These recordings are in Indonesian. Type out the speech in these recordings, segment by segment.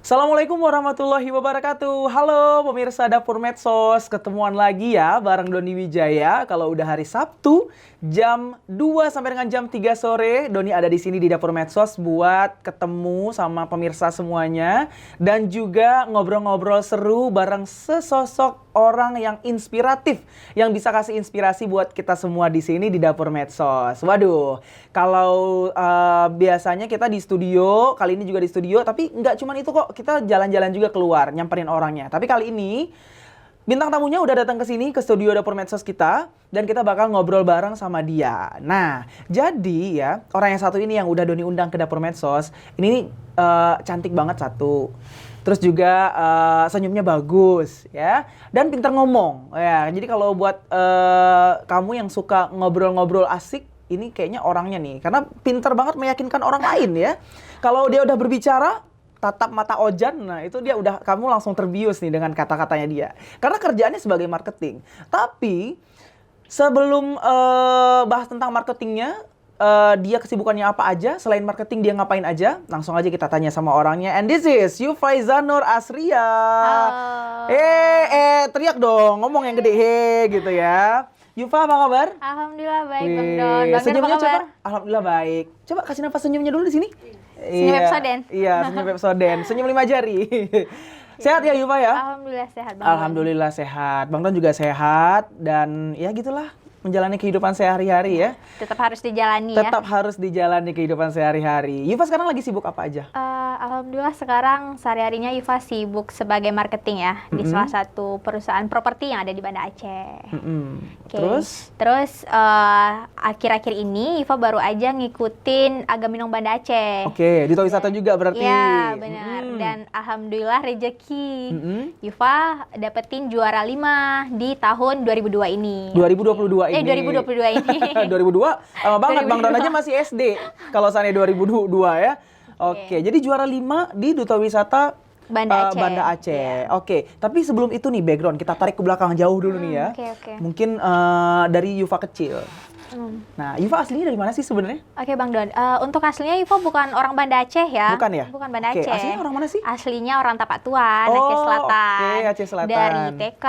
Assalamualaikum warahmatullahi wabarakatuh. Halo pemirsa Dapur Medsos, ketemuan lagi ya bareng Doni Wijaya. Kalau udah hari Sabtu jam 2 sampai dengan jam 3 sore, Doni ada di sini di Dapur Medsos buat ketemu sama pemirsa semuanya dan juga ngobrol-ngobrol seru bareng sesosok orang yang inspiratif yang bisa kasih inspirasi buat kita semua di sini di Dapur Medsos. Waduh, kalau biasanya kita di studio, kali ini juga di studio, tapi nggak cuma itu kok, kita jalan-jalan juga keluar, nyamperin orangnya. Tapi kali ini bintang tamunya udah datang ke sini, ke studio Dapur Medsos kita, dan kita bakal ngobrol bareng sama dia. Nah, jadi ya, orang yang satu ini yang udah Doni undang ke Dapur Medsos, ini cantik banget satu. Terus juga senyumnya bagus ya, dan pintar ngomong ya. Jadi kalau buat kamu yang suka ngobrol-ngobrol asik, ini kayaknya orangnya nih, karena pintar banget meyakinkan orang lain ya. Kalau dia udah berbicara, tatap mata Ojan, nah itu dia udah, kamu langsung terbius nih dengan kata-katanya dia. Karena kerjaannya sebagai marketing. Tapi sebelum bahas tentang marketingnya, dia kesibukannya apa aja, selain marketing dia ngapain aja, langsung aja kita tanya sama orangnya. And this is Yufaiza Nur Asria. Halo. Teriak dong, ngomong yang gede gitu ya. Yufa, apa kabar? Alhamdulillah baik, Bang Wih, Don. Bang Don, senyumnya apa kabar? coba. Alhamdulillah baik. Coba kasih nafas senyumnya dulu di sini. Senyum Pepsodent. Iya, senyum Pepsodent. Senyum 5 jari. Sehat ya Yufa ya? Alhamdulillah sehat, Bang Don. Alhamdulillah sehat. Bang Don juga sehat dan ya gitulah, menjalani kehidupan sehari-hari ya. Tetap harus dijalani Tetap ya. harus dijalani kehidupan sehari-hari. Yufa sekarang lagi sibuk apa aja? Alhamdulillah sekarang sehari-harinya Yufa sibuk sebagai marketing ya di salah satu perusahaan properti yang ada di Banda Aceh. Oke. Terus akhir-akhir ini Yufa baru aja ngikutin Agaminong Banda Aceh. Oke, di wisata juga berarti. Iya, benar. Dan alhamdulillah rezeki. Yufa dapetin juara 5 di tahun 2002 ini. 2022 ini. 2022 ini. 2002? Lama banget, Bang Don 2002. aja masih SD. Kalau seandainya 2002 ya. Oke, jadi juara 5 di Duta Wisata Banda Aceh. Banda Aceh. Iya. Oke, tapi sebelum itu nih background, kita tarik ke belakang jauh dulu nih ya. Oke. Mungkin dari Yufa kecil. Nah, Yufa aslinya dari mana sih sebenarnya? Oke, Bang Don. Untuk aslinya Yufa bukan orang Banda Aceh ya. Bukan ya? Bukan Banda Oke, Aceh. aslinya orang mana sih? Aslinya orang Tapatuan, Aceh Selatan. Oke, Aceh Selatan. Dari TK,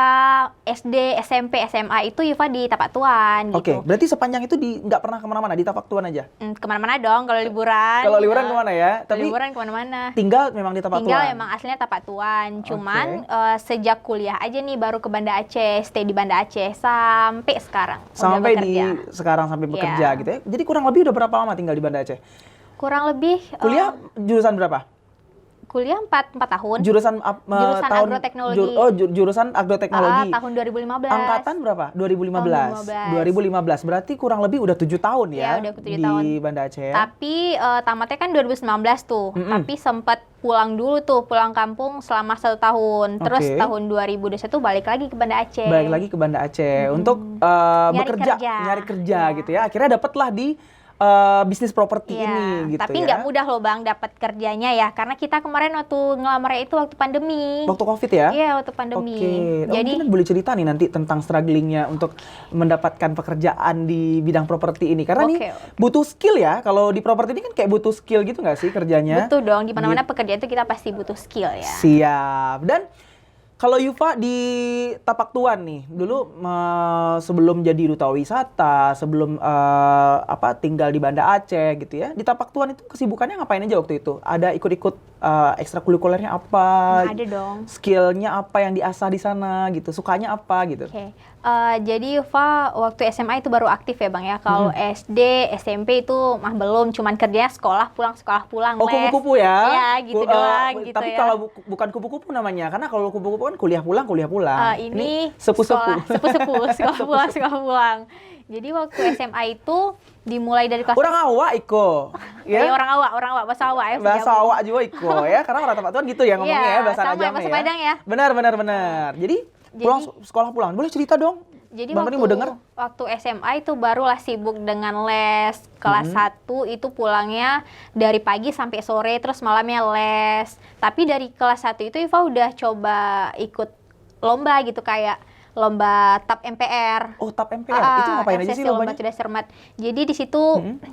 SD, SMP, SMA itu Yufa di Tapatuan gitu. Oke, berarti sepanjang itu nggak pernah kemana-mana, di Tapaktuan aja? Kemana-mana dong kalau liburan. Kalau liburan kemana ya? Tapi liburan kemana-mana. Tinggal memang di Tapaktuan? Tinggal memang aslinya Tapatuan. Cuman sejak kuliah aja nih baru ke Banda Aceh, stay di Banda Aceh sampai sekarang. Sampai sekarang sampai bekerja gitu ya. Jadi kurang lebih udah berapa lama tinggal di Banda Aceh? Kurang lebih Kuliah jurusan berapa? kuliah 4 tahun. Jurusan tahun agroteknologi. Jurusan agroteknologi. Tahun 2015. Angkatan berapa? 2015. Tahun 2015. Berarti kurang lebih udah 7 tahun ya, udah 7 di tahun. Banda Aceh ya. Tapi tamatnya kan 2019 tuh. Tapi sempat pulang dulu tuh, pulang kampung selama 1 tahun. Terus tahun 2021 balik lagi ke Banda Aceh. Balik lagi ke Banda Aceh untuk nyari kerja gitu ya. Akhirnya dapatlah di bisnis properti ini gitu. Tapi nggak mudah loh Bang dapat kerjanya ya, karena kita kemarin waktu ngelamar itu waktu pandemi. Waktu COVID ya? Iya, waktu pandemi. Oke. Jadi mungkin boleh cerita nih nanti tentang strugglingnya untuk mendapatkan pekerjaan di bidang properti ini, karena nih butuh skill ya. Kalau di properti ini kan kayak butuh skill gitu nggak sih kerjanya? Betul dong, di mana-mana pekerjaan itu kita pasti butuh skill ya. Siap. Dan kalau Yufa di Tapaktuan nih, dulu sebelum jadi duta wisata, sebelum tinggal di Banda Aceh gitu ya, di Tapaktuan itu kesibukannya ngapain aja waktu itu? Ada ikut-ikut ekstrakurikulernya apa? Ada dong. Skillnya apa yang diasah di sana gitu? Sukanya apa gitu? Oke. Jadi Yufa waktu SMA itu baru aktif ya Bang ya. Kalau SD, SMP itu mah belum, cuman kerjanya sekolah pulang les. Kupu-kupu ya? Iya, gitu doang gitu tapi ya. kalau bukan kupu-kupu namanya, karena kalau kupu-kupu kan kuliah pulang. Ini sepu-sepu. Sekolah pulang. Jadi waktu SMA itu dimulai dari kelas... Orang awak Iko. Ya? Orang awak, bahasa awak ya. Bahasa awak juga Iko ya, karena orang Tapaktuan gitu ya ngomongnya ya, bahasa Ajamnya ya. Padang ya. Benar. Jadi sekolah pulang. Boleh cerita dong? Jadi Bang Doni mau denger? waktu SMA itu barulah sibuk dengan les. Kelas 1 itu pulangnya dari pagi sampai sore, terus malamnya les. Tapi dari kelas 1 itu Iva udah coba ikut lomba gitu, kayak lomba TAP MPR. Oh, TAP MPR. Itu ngapain aja sih lombanya? Lomba cerdas cermat. Jadi di situ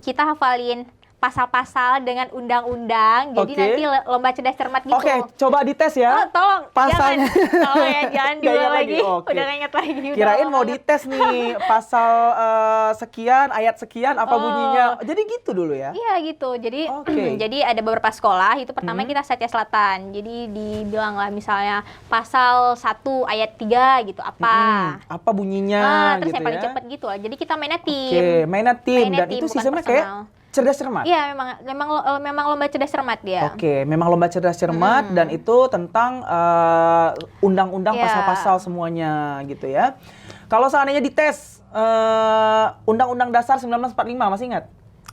kita hafalin pasal-pasal dengan undang-undang. Jadi Oke. nanti lomba cerdas cermat gitu. Oke, coba dites ya. Oh, tolong Pasalnya. jangan. Tolong ya, jangan Nggak diulang ingat lagi. lagi. Oke. Udah nggak ingat lagi. Udah Kirain lama mau banget. dites nih pasal sekian, ayat sekian, apa Oh. bunyinya. Jadi gitu dulu ya. Iya gitu. Jadi Oke. jadi ada beberapa sekolah itu pertama kita Aceh Selatan. Jadi dibilang lah misalnya pasal 1 ayat 3 gitu apa. Apa bunyinya Terus gitu yang paling ya. cepet gitu lah. Jadi kita mainnya tim. Oke, mainnya tim Mainnya dan tim, itu bukan sistemnya kayak personal. cerdas cermat. Iya, memang lomba cerdas cermat dia. Oke, memang lomba cerdas cermat dan itu tentang undang-undang Iya. pasal-pasal semuanya gitu ya. Kalau seandainya dites Undang-Undang Dasar 1945 masih ingat?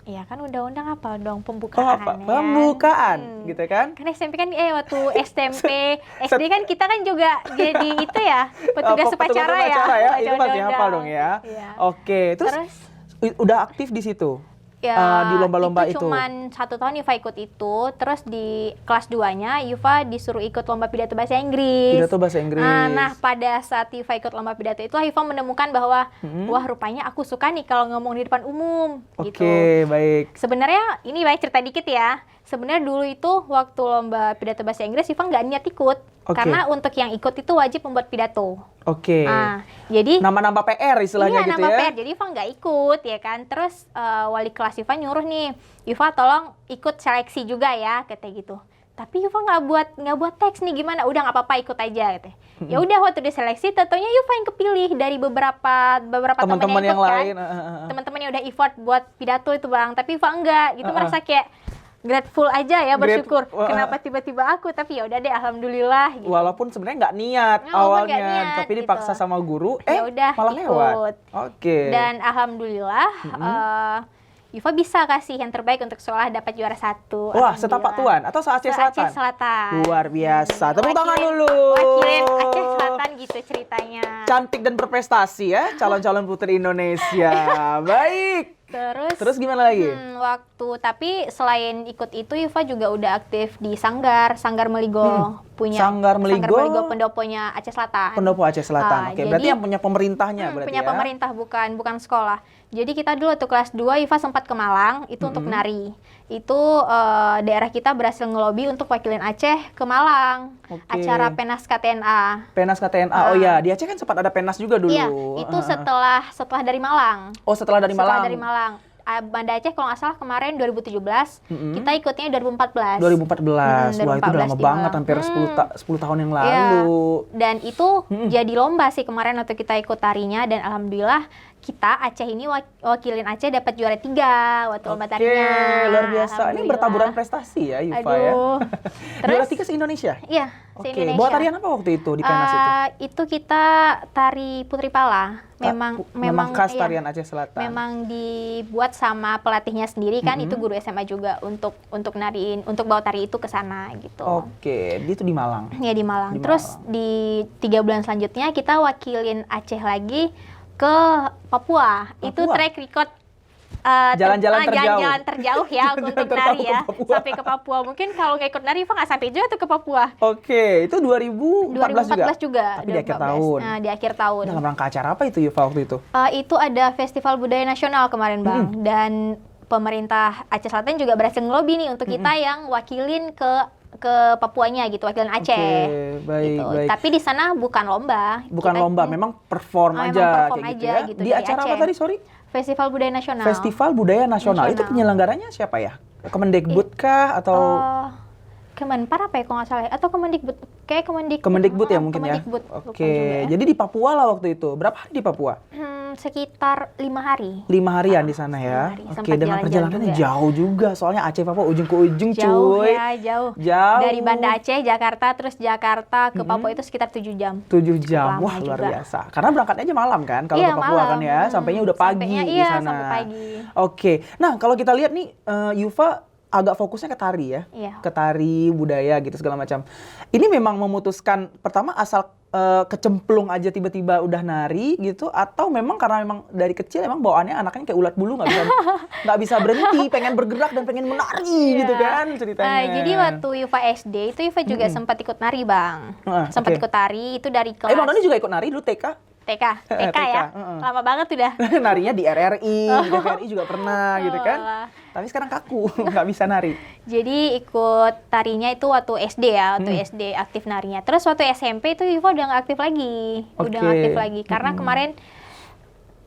Iya kan undang-undang apa dong Oh, pembukaan. apa? ya. Pembukaan gitu kan? Kan SMP kan waktu SMP, SD kan kita kan juga jadi itu ya, petugas upacara ya. ya. Itu Baca pasti undang-undang. hafal dong ya. Iya. Oke, terus udah aktif di situ? Ya, di lomba-lomba itu? cuman 1 tahun Yufa ikut itu, terus di kelas 2-nya Yufa disuruh ikut lomba pidato bahasa Inggris. Pidato bahasa Inggris. Nah, pada saat Yufa ikut lomba pidato itu, Yufa menemukan bahwa wah rupanya aku suka nih kalau ngomong di depan umum gitu. Oke, baik. Sebenarnya ini baik cerita dikit ya. Sebenarnya dulu itu waktu lomba pidato bahasa Inggris Yufa nggak niat ikut. Oke. Karena untuk yang ikut itu wajib membuat pidato. Oke. Jadi Nambah-nambah PR istilahnya iya, gitu nama ya. PR. Jadi Yufa nggak ikut ya kan. Terus wali kelas Yufa nyuruh nih, Yufa tolong ikut seleksi juga ya, katanya gitu. Tapi Yufa nggak buat teks nih, gimana? Udah nggak apa-apa, ikut aja gitu. Ya udah waktu diseleksi, tentunya Yufa yang kepilih dari beberapa teman Teman-teman yang yang ikut kan. lain. Teman-teman yang udah effort buat pidato itu Bang, tapi Yufa enggak. Gitu merasa kayak grateful aja ya, bersyukur. Kenapa tiba-tiba aku? Tapi ya udah deh, alhamdulillah gitu. Walaupun sebenarnya nggak niat Walaupun awalnya, nggak niat, tapi dipaksa gitu. sama guru, Ya udah, malah ikut. lewat. Oke. Dan alhamdulillah Yufa bisa kasih yang terbaik untuk sekolah, dapat juara 1. Wah, setapak Tuan atau se-Aceh Selatan? Aceh Selatan. Luar biasa. Tepuk tangan Wakilin- dulu. Wakilin Aceh Selatan gitu ceritanya. Cantik dan berprestasi ya, calon-calon putri Indonesia. Baik. Terus gimana lagi? Tapi selain ikut itu Yufa juga udah aktif di Sanggar Meligo, Sanggar Meligo? pendoponya Aceh Selatan. Pendopo Aceh Selatan. Oke, berarti jadi- yang punya pemerintahnya berarti punya ya. pemerintah, bukan sekolah. Jadi kita dulu tuh kelas 2 Yufa sempat ke Malang itu untuk nari. Itu daerah kita berhasil ngelobi untuk wakilin Aceh ke Malang. Oke. Acara Penas KTNA. Penas KTNA. Oh ya, di Aceh kan sempat ada Penas juga dulu. Iya, itu setelah dari Malang. Oh, setelah dari Malang. Setelah dari Malang. Banda Aceh kalau nggak salah kemarin 2017, kita ikutnya 2014. 2014. Wah, itu udah lama 2014 banget, di hampir Malang. 10 tahun yang Iya. lalu. Dan itu jadi lomba sih kemarin waktu kita ikut tarinya, dan alhamdulillah kita Aceh ini wakilin Aceh dapat juara 3 waktu lomba Oke, tarinya. luar biasa. Ini Alhamdulillah. bertaburan prestasi ya, Yufa ya. Aduh. Juara Terus 3 se-Indonesia? iya, Oke, se-Indonesia. bawa tarian apa waktu itu di Penas itu? Itu kita tari Putri Pala. Memang khas iya. tarian Aceh Selatan. Memang dibuat sama pelatihnya sendiri kan, itu guru SMA juga untuk nariin, untuk bawa tari itu ke sana gitu. Oke, dia itu di Malang. Ya di Malang. Di Terus Malang. di 3 bulan selanjutnya kita wakilin Aceh lagi ke Papua. Itu Papua? track record Jalan-jalan terjauh. jalan-jalan terjauh ya untuk Jalan-jalan nari terjauh ya. ke Papua. Sampai ke Papua. Mungkin kalau nggak ikut nari Iva nggak sampai juga tuh ke Papua. Oke, itu 2014 juga. Tapi di akhir 2014. tahun. Nah, di akhir tahun. Dalam rangka acara apa itu Yufa waktu itu? Itu ada Festival Budaya Nasional kemarin Bang, dan pemerintah Aceh Selatan juga berhasil ngelobi nih untuk kita yang wakilin ke Papuanya gitu, wakilin Aceh. Oke, baik, gitu. baik. Tapi di sana bukan lomba. Bukan Kita- lomba, memang perform memang aja perform kayak gitu aja ya. gitu Di dari acara apa Aceh. tadi, sorry? Festival Budaya Nasional. Festival Budaya Nasional. Itu Nasional. penyelenggaranya siapa ya? Kemendikbud kah atau Kemenpar apa ya kalau nggak salah ya? Atau Kemendikbud? Kayak Kemendikbud. Kemendikbud ya mungkin ya? Kemendikbud. Lupa Oke, juga ya. jadi di Papua lah waktu itu. Berapa hari di Papua? Sekitar 5 hari. 5 harian di sana ya. 5 hari. Oke, Sempat dengan jalan-jalan perjalanannya juga. jauh juga. Soalnya Aceh Papua ujung ke ujung Jauh cuy. ya, jauh. Jauh. Dari Banda Aceh, Jakarta, terus Jakarta ke Papua itu sekitar 7 jam. 7 jam. lama Wah, luar juga. biasa. Karena berangkatnya aja malam kan kalau Iya, ke Papua kan malam. ya. Sampainya udah pagi Sampainya, di iya, sana. sampai pagi. Oke. Nah, kalau kita lihat nih Yufa agak fokusnya ke tari ya. Iya. Ke tari, budaya gitu segala macam. Ini memang memutuskan pertama asal kecemplung aja tiba-tiba udah nari gitu, atau memang karena memang dari kecil emang bawaannya anaknya kayak ulat bulu nggak bisa berhenti, pengen bergerak dan pengen menari gitu kan ceritanya. Jadi waktu Yufa SD itu Yufa juga sempat ikut nari Bang. Sempat oke. ikut tari itu dari kelas. Bang Doni juga ikut nari dulu TK? TK TK, ya. Lama banget udah. Narinya di RRI, di TVRI juga pernah gitu kan. Tapi sekarang kaku, nggak bisa nari. Jadi ikut tarinya itu waktu SD ya, waktu SD aktif narinya. Terus waktu SMP itu Yufa udah nggak aktif lagi. Udah nggak aktif lagi. Karena kemarin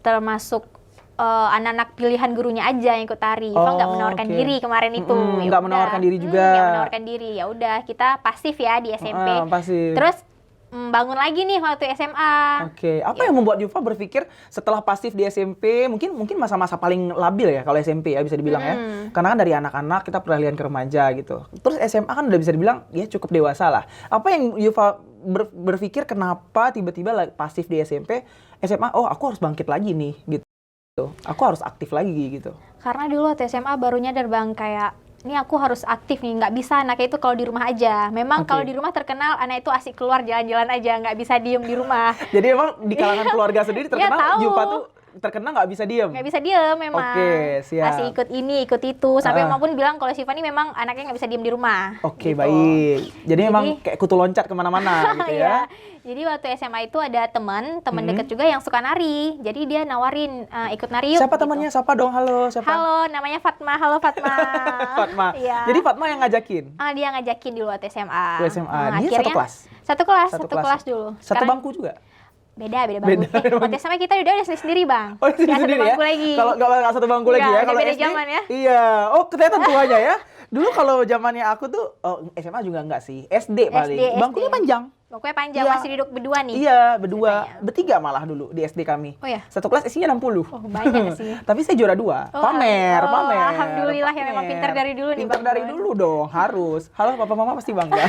termasuk anak-anak pilihan gurunya aja yang ikut tari. Yufa nggak menawarkan diri kemarin itu. Nggak menawarkan diri juga. Nggak menawarkan diri. Ya udah kita pasif ya di SMP. Pasif. Terus bangun lagi nih waktu SMA. Oke, apa yang membuat Yufa berpikir setelah pasif di SMP, mungkin masa-masa paling labil ya kalau SMP ya bisa dibilang ya. Karena kan dari anak-anak kita peralihan ke remaja gitu. Terus SMA kan udah bisa dibilang ya cukup dewasa lah. Apa yang Yufa berpikir kenapa tiba-tiba pasif di SMP, SMA, oh aku harus bangkit lagi nih gitu. Aku harus aktif lagi gitu. Karena dulu waktu SMA baru nyadar bang kayak ini aku harus aktif nih, nggak bisa anaknya itu kalau di rumah aja. Memang kalau di rumah terkenal anak itu asik keluar jalan-jalan aja, nggak bisa diem di rumah. Jadi emang di kalangan keluarga sendiri terkenal Yufa tuh terkenal nggak bisa diem? Nggak bisa diem memang. Oke, siap. Masih ikut ini, ikut itu. Sampai mama pun bilang kalau Syifa ini memang anaknya nggak bisa diem di rumah. Oke, gitu. baik. Jadi memang kayak kutu loncat kemana-mana gitu ya. Jadi waktu SMA itu ada teman deket juga yang suka nari. Jadi dia nawarin ikut nari yuk. Siapa temannya? Siapa dong? Halo, siapa? Halo, namanya Fatma. Halo Fatma. Fatma. Iya. Jadi Fatma yang ngajakin? Dia ngajakin dulu waktu SMA. Di SMA. Dia Akhirnya, satu kelas? Satu kelas dulu. Satu Sekarang, bangku juga? Beda bangku. Waktu SMA kita udah sendiri bang. Oh, sendiri ya? Satu bangku lagi. Kalau nggak satu bangku lagi ya? Kalau beda SD? zaman ya? Iya. Oh, kelihatan tuanya ya? Dulu kalau zamannya aku tuh, SMA juga enggak sih. SD paling. Bangkunya panjang. Bangkunya panjang, Iya. masih duduk berdua nih? Iya, berdua. Bertiga malah dulu di SD kami. Oh ya? Satu kelas isinya 60. Oh, banyak sih. Tapi saya juara 2. Pamer. Alhamdulillah ya memang pintar dari dulu nih. Pintar dari dulu dong, harus. Halo papa mama pasti bangga.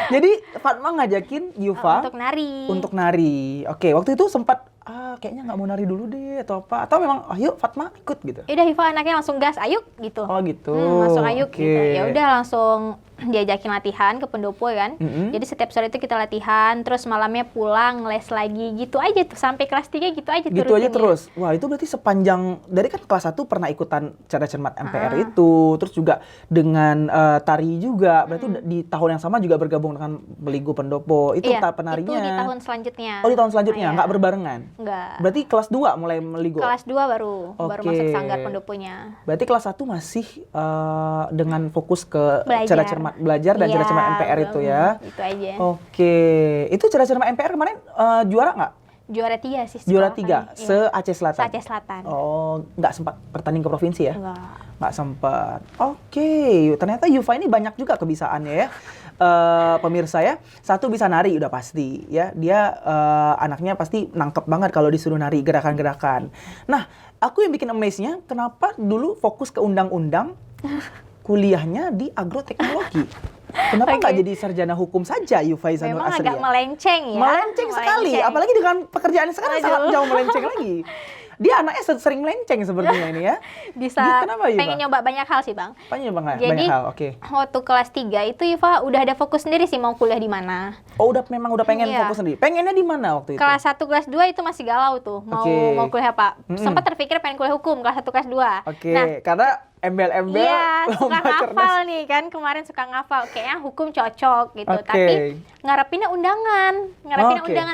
Jadi Fatma ngajakin Yufa untuk nari. Oke, waktu itu sempat kayaknya nggak mau nari dulu deh atau apa, atau memang ayo Fatma ikut gitu. Ya udah Yufa anaknya langsung gas, ayo gitu. Oh gitu. Langsung ayo gitu. Ya udah langsung diajakin latihan ke pendopo kan. Jadi setiap sore itu kita latihan, terus malamnya pulang les lagi gitu aja tuh sampai kelas 3 gitu aja tuh. Gitu aja terus. Wah, itu berarti sepanjang dari kan kelas 1 pernah ikutan cara cermat MPR itu, terus juga dengan tari juga. Berarti di tahun yang sama juga bergabung dengan Beligo Pendopo. Itu penarinya. Itu di tahun selanjutnya. Oh, di tahun selanjutnya nggak berbarengan. Enggak. Berarti kelas 2 mulai Meligo? Kelas 2 baru masuk sanggar pendoponya. Berarti kelas 1 masih dengan fokus ke cara cermat belajar dan Iya, cara cermat MPR itu ya? Itu aja. Oke. Itu cara cermat MPR kemarin juara nggak? Juara 3 sih. Juara 3? Se-Aceh Selatan? Se-Aceh Selatan. Oh, nggak sempat bertanding ke provinsi ya? Nggak sempat. Oke. Ternyata Yufa ini banyak juga kebisaannya ya. Pemirsa ya, satu bisa nari udah pasti ya, dia anaknya pasti nangkep banget kalau disuruh nari gerakan-gerakan. Nah, aku yang bikin amaze-nya kenapa dulu fokus ke undang-undang, kuliahnya di agroteknologi. Kenapa nggak jadi sarjana hukum saja Yufa Izanur Asria? Memang agak melenceng ya. Melenceng sekali, apalagi dengan pekerjaan sekarang sangat jauh melenceng lagi. Dia anaknya sering melenceng sepertinya ini ya. Bisa Kenapa, Yufa? pengen nyoba banyak hal sih bang. Pengen nyoba Jadi, banyak hal, oke. Waktu kelas 3 itu Yufa udah ada fokus sendiri sih mau kuliah di mana. Oh, memang udah pengen fokus sendiri. Pengennya di mana waktu itu? Kelas 1, kelas 2 itu masih galau tuh. Mau kuliah apa. Sempat terpikir pengen kuliah hukum kelas 1, kelas 2. Oke, karena embel-embel iya, suka ngafal nih kan, kemarin suka ngafal. Kayaknya hukum cocok gitu. Tapi ngarepinnya undangan.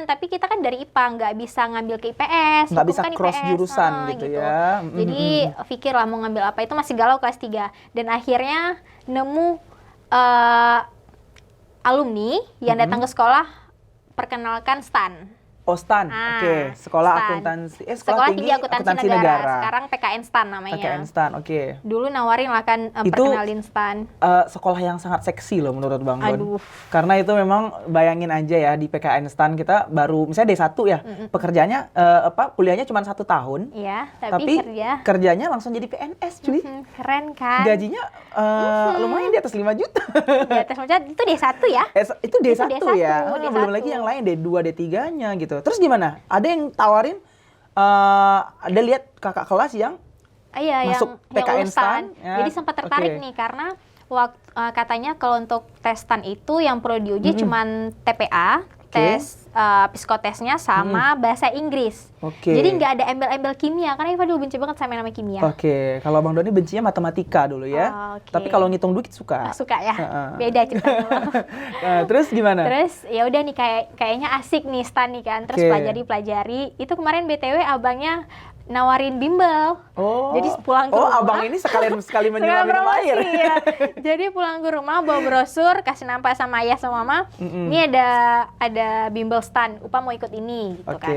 Tapi kita kan dari IPA, nggak bisa ngambil ke IPS. Nggak bisa kan cross IPS, jurusan gitu ya. Jadi pikirlah mau ngambil apa, itu masih galau kelas 3. Dan akhirnya nemu alumni yang datang ke sekolah perkenalkan STAN. Oh, STAN. Oke. Sekolah akuntansi. Sekolah tinggi akuntansi negara. Sekarang PKN STAN namanya. PKN STAN, oke. Dulu nawarin lah kan perkenalin STAN. Sekolah yang sangat seksi loh menurut Bang Don. Aduh. Karena itu memang bayangin aja ya di PKN STAN kita baru misalnya D1 ya. Pekerjaannya kuliahnya cuma 1 tahun. Iya, tapi kerjanya langsung jadi PNS, cuy. Keren kan? Gajinya lumayan di atas 5 juta. Di atas 5 juta itu D1 ya? Itu D1 ya. Belum lagi yang lain D2, D3-nya gitu. Terus gimana? Ada yang tawarin, ada lihat kakak kelas yang masuk PKN STAN. Ya. Jadi sempat tertarik nih karena katanya kalau untuk tes STAN itu yang perlu diuji cuman TPA, tes psikotesnya sama bahasa Inggris. Jadi nggak ada embel-embel kimia, karena Iva dulu benci banget sama yang namanya kimia. Kalau Bang Doni bencinya matematika dulu ya. Tapi kalau ngitung duit suka. Suka ya. Beda ceritanya. Terus gimana? Terus ya udah nih kayaknya asik nih stan nih kan. Terus pelajari. Itu kemarin BTW abangnya nawarin bimbel. Jadi pulang ke rumah. Abang ini sekali menyuap minum air. Ya. Jadi pulang ke rumah bawa brosur, kasih nampak sama ayah sama mama. Ini ada bimbel stan, Upa mau ikut ini gitu kan.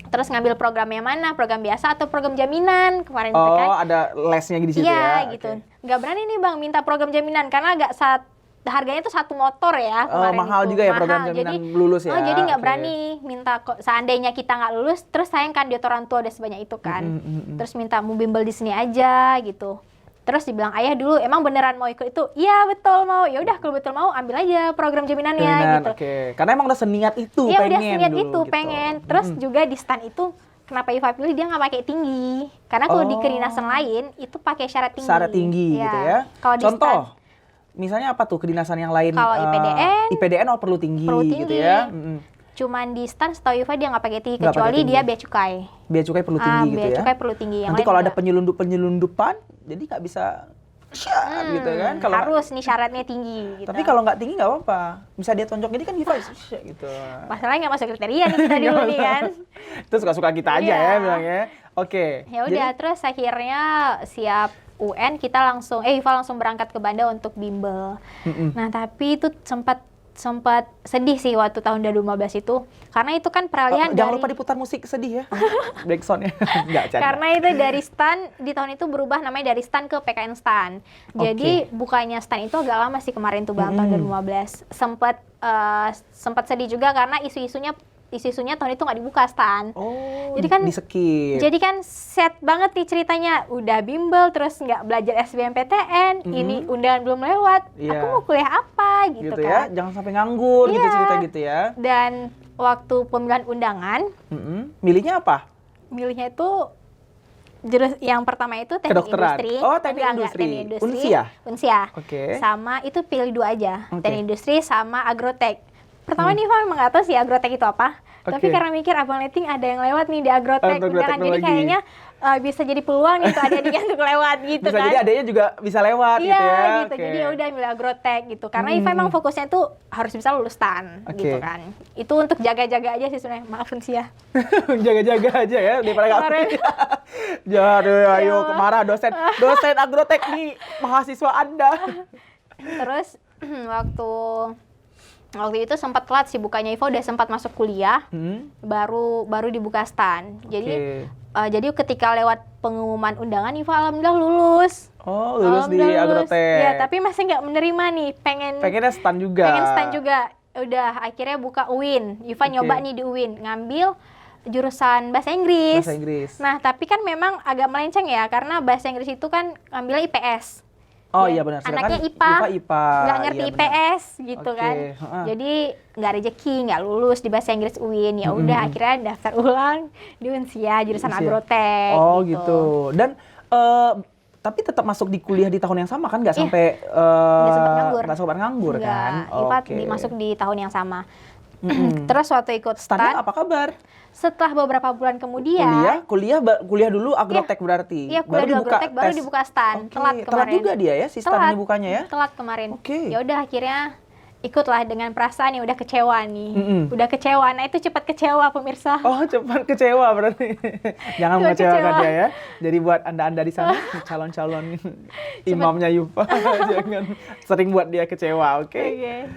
Terus ngambil programnya mana? Program biasa atau program jaminan kemarin itu kan. Ada lesnya di situ ya. Iya gitu. Nggak berani nih Bang minta program jaminan karena harganya tuh 1 motor ya kemarin mahal itu. Juga ya program jaminan lulus ya. Jadi nggak berani minta seandainya kita nggak lulus, terus sayang kan duit orang tua udah sebanyak itu kan. Terus minta mau bimbel di sini aja gitu. Terus dibilang ayah dulu, emang beneran mau ikut itu? Iya betul mau. Ya udah kalau betul mau ambil aja program jaminannya gitu. Karena emang udah seniat itu pengen. Iya udah seniat dulu, itu pengen. Terus juga di stan itu kenapa Iva pilih dia nggak pakai tinggi? Karena kalau di kedinasan lain itu pakai syarat tinggi. Syarat tinggi gitu ya. Contoh? Misalnya apa tuh kedinasan yang lain? Kalau IPDN perlu tinggi gitu ya. Cuman di stan setahu Iva dia nggak pakai tinggi kecuali dia bea cukai. Bea cukai perlu tinggi gitu ya. Bea cukai perlu tinggi. Nanti kalau ada penyelundupan, jadi nggak bisa gitu kan. Kalau harus nih syaratnya tinggi gitu. Tapi kalau nggak tinggi nggak apa-apa. Bisa dia tonjok jadi kan Iva gitu. Masalahnya nggak masuk kriteria nih kita dulu nih kan. Itu suka-suka kita aja ya bilangnya. Ya udah terus akhirnya siap UN kita langsung Iva langsung berangkat ke Banda untuk bimbel. Nah, tapi itu sempat sedih sih waktu tahun 2015 itu karena itu kan peralihan jangan lupa diputar musik sedih ya. Backsound-nya. Karena itu dari stan di tahun itu berubah namanya dari stan ke PKN stan. Jadi bukanya stan itu agak lama sih kemarin tuh Bang tahun 2015. Sempat sedih juga karena isu-isunya tahun itu nggak dibuka stan. Jadi kan di-skip. Jadi kan set banget nih ceritanya. Udah bimbel terus nggak belajar SBMPTN, ini undangan belum lewat. Aku mau kuliah apa gitu kan. Ya, jangan sampai nganggur gitu cerita gitu ya. Dan waktu pemilihan undangan, milihnya apa? Milihnya itu yang pertama itu teknik industri. Teknik industri. Unsia. Sama itu pilih 2 aja. Teknik industri sama agrotek. Pertama nih Pak memang nggak tahu sih agrotek itu apa. Tapi karena mikir Abang Leting ada yang lewat nih di agrotek. Jadi kayaknya bisa jadi peluang nih tuh adanya untuk lewat gitu bisa kan. Jadi adanya juga bisa lewat gitu ya. Gitu. Jadi ya udah milih agrotek gitu. Karena Iva emang fokusnya tuh harus bisa lulus stan gitu kan. Itu untuk jaga-jaga aja sih sebenarnya. Maaf sih ya. Jaga-jaga aja ya daripada nggak. Jadi ayo marah dosen agrotek nih mahasiswa Anda. Terus waktu itu sempat telat sih bukanya Iva udah sempat masuk kuliah, baru dibuka stan. Jadi ketika lewat pengumuman undangan Iva alhamdulillah lulus. Lulus di agrotek. Ya, tapi masih nggak menerima nih, pengennya stan juga. Udah akhirnya buka UIN. Iva nyoba nih di UIN, ngambil jurusan bahasa Inggris. Nah, tapi kan memang agak melenceng ya karena bahasa Inggris itu kan ngambilnya IPS. Iya benar. Anaknya IPA, nggak ngerti IPS gitu kan. Jadi nggak rezeki, nggak lulus di bahasa Inggris UIN. Ya udah akhirnya daftar ulang di Unsia jurusan agrotek. Gitu. Dan tapi tetap masuk di kuliah di tahun yang sama kan? Nggak sampai nggak sempat nganggur kan? Iva masuk di tahun yang sama. Terus waktu ikut stan apa kabar? Setelah beberapa bulan kemudian kuliah dulu agrotek berarti. Iya, kuliah dulu agrotek baru dibuka stan. Telat kemarin. Telat juga dia ya, si stan dibukanya ya? Telat kemarin. Ya udah akhirnya ikutlah dengan perasaan yang udah kecewa nih. Udah kecewa. Nah, itu cepat kecewa pemirsa. Cepat kecewa berarti. Jangan mengecewakan dia ya. Jadi buat Anda di sana calon-calon imamnya Yufa jangan sering buat dia kecewa, oke?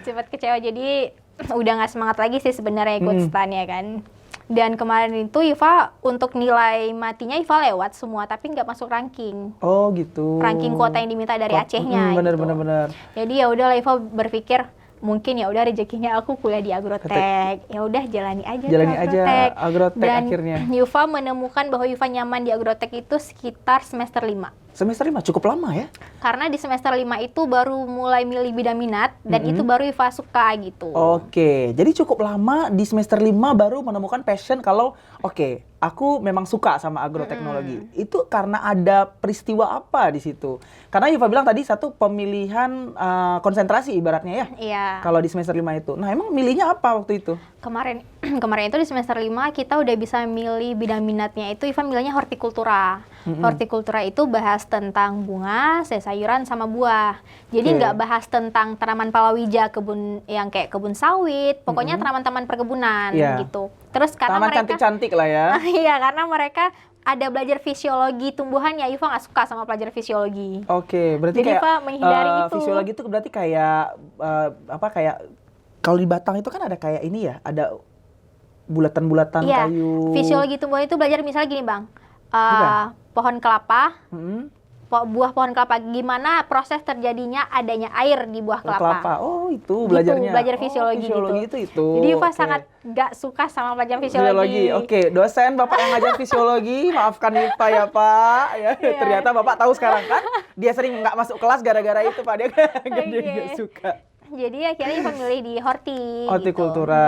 Cepat kecewa. Jadi udah nggak semangat lagi sih sebenarnya ikut stan ya kan. Dan kemarin itu Iva untuk nilai matinya Iva lewat semua tapi nggak masuk ranking. Gitu. Ranking kuota yang diminta dari Acehnya. Bener. Jadi ya udah Iva berpikir mungkin ya udah rezekinya aku kuliah di agrotek. Ya udah jalani aja agrotek dan akhirnya. Iva menemukan bahwa Iva nyaman di agrotek itu sekitar semester 5. Semester 5 cukup lama ya? Karena di semester 5 itu baru mulai milih bidang minat dan itu baru Iva suka gitu. Oke, jadi cukup lama di semester 5 baru menemukan passion kalau oke, aku memang suka sama agroteknologi. Itu karena ada peristiwa apa di situ? Karena Yufa bilang tadi satu pemilihan konsentrasi ibaratnya ya. Iya. Kalau di semester 5 itu. Nah, emang milihnya apa waktu itu? Kemarin itu di semester 5 kita udah bisa milih bidang minatnya itu Iva milihnya hortikultura. Hortikultura itu bahas tentang bunga, sayuran sama buah. Jadi nggak bahas tentang tanaman palawija, kebun yang kayak kebun sawit, pokoknya tanaman-tanaman perkebunan gitu. Terus karena Taman mereka cantik-cantik lah ya. iya, karena mereka ada belajar fisiologi tumbuhan ya, Iva nggak suka sama pelajar fisiologi. Oke, berarti Jadi kayak Iva menghindari itu. fisiologi itu berarti kayak kayak kalau di Batang itu kan ada kayak ini ya, ada bulatan-bulatan Iya, kayu. fisiologi tumbuhan itu belajar misalnya gini bang, pohon kelapa, buah pohon kelapa, gimana proses terjadinya adanya air di buah kelapa. Oh itu Gitu, belajarnya. belajar fisiologi gitu. itu. Jadi Iva Oke. sangat nggak suka sama pelajaran fisiologi. Oke, dosen Bapak yang ngajar fisiologi, maafkan Iva ya Pak. Ya, ternyata Bapak tahu sekarang kan, dia sering nggak masuk kelas gara-gara itu Pak, dia nggak suka. Jadi akhirnya Iva milih di Hortikultura. Gitu. Hortikultura.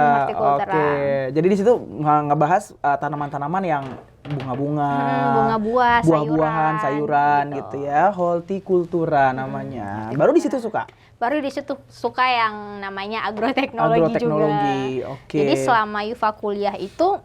Oke. Jadi di situ ngebahas tanaman-tanaman yang bunga-bunga, bunga buah, buah-buahan, sayuran gitu. gitu ya. Hortikultura namanya. Baru di situ suka. Baru di situ suka yang namanya agroteknologi Agroteknologi. juga. Oke. Jadi selama Yufa kuliah itu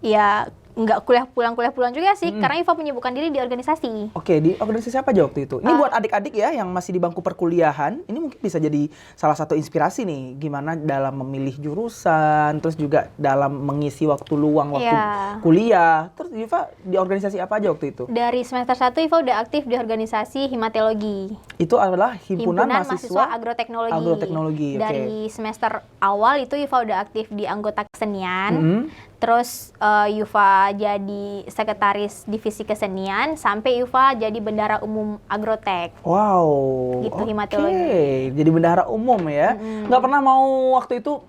ya nggak kuliah pulang juga sih, karena Yufa menyibukkan diri di organisasi. Oke, di organisasi apa aja waktu itu? Ini buat adik-adik ya yang masih di bangku perkuliahan, ini mungkin bisa jadi salah satu inspirasi nih, gimana dalam memilih jurusan, terus juga dalam mengisi waktu luang waktu kuliah. Terus Yufa di organisasi apa aja waktu itu? Dari semester 1 Yufa udah aktif di organisasi himatologi. Itu adalah himpunan mahasiswa agroteknologi. Dari semester awal itu Yufa udah aktif di anggota kesenian. Terus Yufa jadi sekretaris divisi kesenian sampai Yufa jadi bendahara umum agrotek. Wow. Gitu, himatologi. Jadi bendahara umum ya. Nggak pernah mau waktu itu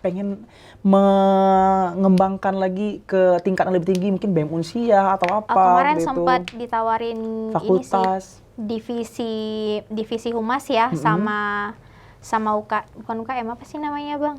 pengen mengembangkan lagi ke tingkat yang lebih tinggi, mungkin BEM Unsia atau apa kemarin gitu. sempat ditawarin fakultas. ini sih divisi humas ya, sama bukan UKM, apa sih namanya bang?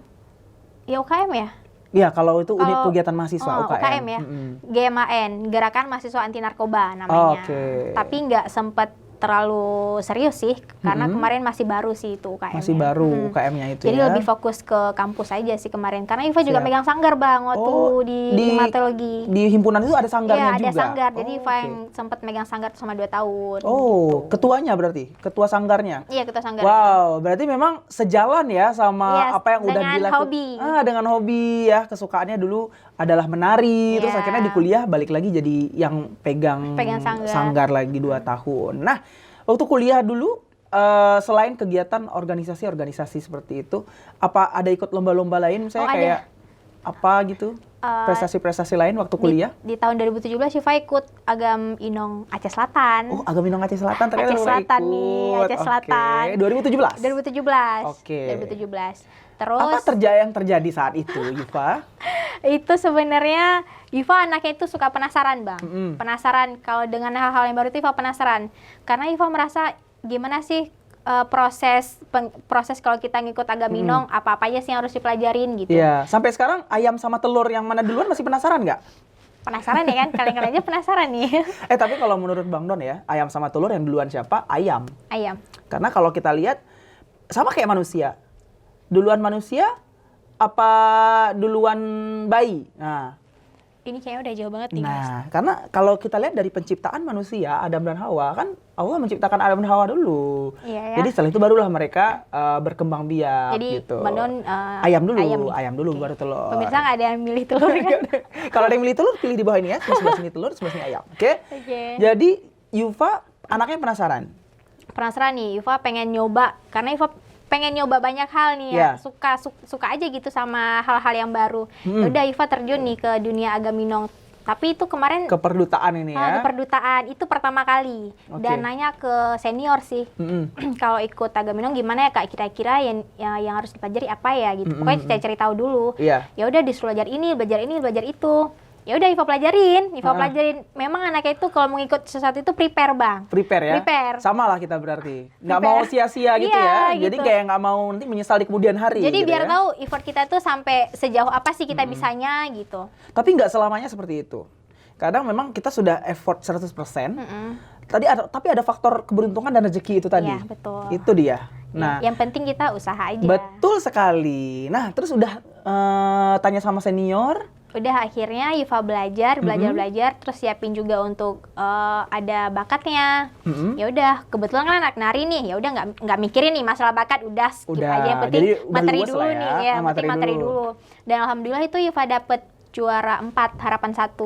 Ya UKM ya? Iya, kalau itu unit kegiatan mahasiswa UKM ya. GMAN, Gerakan Mahasiswa Anti Narkoba namanya. Tapi nggak sempat terlalu serius sih, karena kemarin masih baru sih itu UKM. Masih baru UKM-nya itu. Jadi ya. lebih fokus ke kampus aja sih kemarin. Karena Iva juga megang sanggar bang waktu di hematologi. Di himpunan itu ada sanggarnya juga? Iya, ada sanggar. Jadi Iva yang sempat megang sanggar selama 2 tahun. Oh, gitu. Ketuanya berarti? Ketua sanggarnya? Iya, ketua sanggar. Wow, berarti memang sejalan ya sama apa yang udah dilakukan. Hobi. Dengan hobi ya. Kesukaannya dulu adalah menari, terus akhirnya di kuliah balik lagi jadi yang pegang sanggar lagi 2 tahun. Nah, waktu kuliah dulu, selain kegiatan organisasi-organisasi seperti itu, apa ada ikut lomba-lomba lain misalnya kayak apa gitu? Prestasi-prestasi lain waktu kuliah? Di tahun 2017 Syifa ikut Agam Inong Aceh Selatan. Oh, Agam Inong Aceh Selatan ternyata Aceh Selatan nih, Aceh Selatan. 2017? 2017. Oke. 2017. Terus apa yang terjadi saat itu, Yufa? Itu sebenarnya Yufa anaknya itu suka penasaran, Bang. Penasaran kalau dengan hal-hal yang baru itu Yufa penasaran. Karena Yufa merasa gimana sih proses kalau kita ngikut Agaminong, apa-apa aja sih yang harus dipelajarin gitu. Iya, sampai sekarang ayam sama telur yang mana duluan masih penasaran nggak? Penasaran ya kan? Kalian aja penasaran nih. Tapi kalau menurut Bang Don ya, ayam sama telur yang duluan siapa? Ayam. Ayam. Karena kalau kita lihat, sama kayak manusia. Duluan manusia, apa duluan bayi? Nah, ini kayaknya udah jauh banget nih. Nah, karena kalau kita lihat dari penciptaan manusia, Adam dan Hawa, kan Allah menciptakan Adam dan Hawa dulu. Iya, ya. Jadi setelah itu barulah mereka berkembang biak. Jadi, gitu. Bang Don, ayam dulu, baru telur. Pemirsa nggak ada yang milih telur kan? Kalau ada yang milih telur, pilih di bawah ini ya. Sebelah sini telur, sebelah sini ayam. Oke? Jadi Yufa anaknya penasaran? Penasaran nih, Yufa pengen nyoba. Karena Yufa pengen nyoba banyak hal nih ya, suka aja gitu sama hal-hal yang baru. Udah Yufa terjun nih ke dunia Agaminong. Tapi itu kemarin keperdutaan ini ya. Keperdutaan itu pertama kali. Dan nanya ke senior sih. Kalau ikut Agaminong gimana ya Kak, kira-kira yang harus dipelajari apa ya gitu. Pokoknya cerita tahu dulu. Ya udah disuruh belajar ini, belajar itu. ya udah Iva pelajarin. Memang anaknya itu kalau mau ngikut sesuatu itu prepare Bang. Prepare ya? Prepare. Sama lah kita berarti. Nggak mau sia-sia gitu Iya, ya. Jadi gitu. kayak nggak mau nanti menyesal di kemudian hari. Jadi gitu biar ya. tahu effort kita tuh sampai sejauh apa sih kita bisanya gitu. Tapi nggak selamanya seperti itu. Kadang memang kita sudah effort 100%. Tapi ada faktor keberuntungan dan rezeki itu tadi. Iya, betul. Itu dia. Nah, Yang penting kita usaha aja. betul sekali. Nah, terus udah tanya sama senior. Udah akhirnya Yufa belajar, terus siapin juga untuk ada bakatnya. Ya udah, kebetulan kan anak nari nih, ya udah nggak mikirin nih masalah bakat, udah skip aja. Yang penting jadi udah materi luas dulu lah ya. nih, ya, yang penting materi dulu. Dan alhamdulillah itu Yufa dapet juara 4 harapan 1.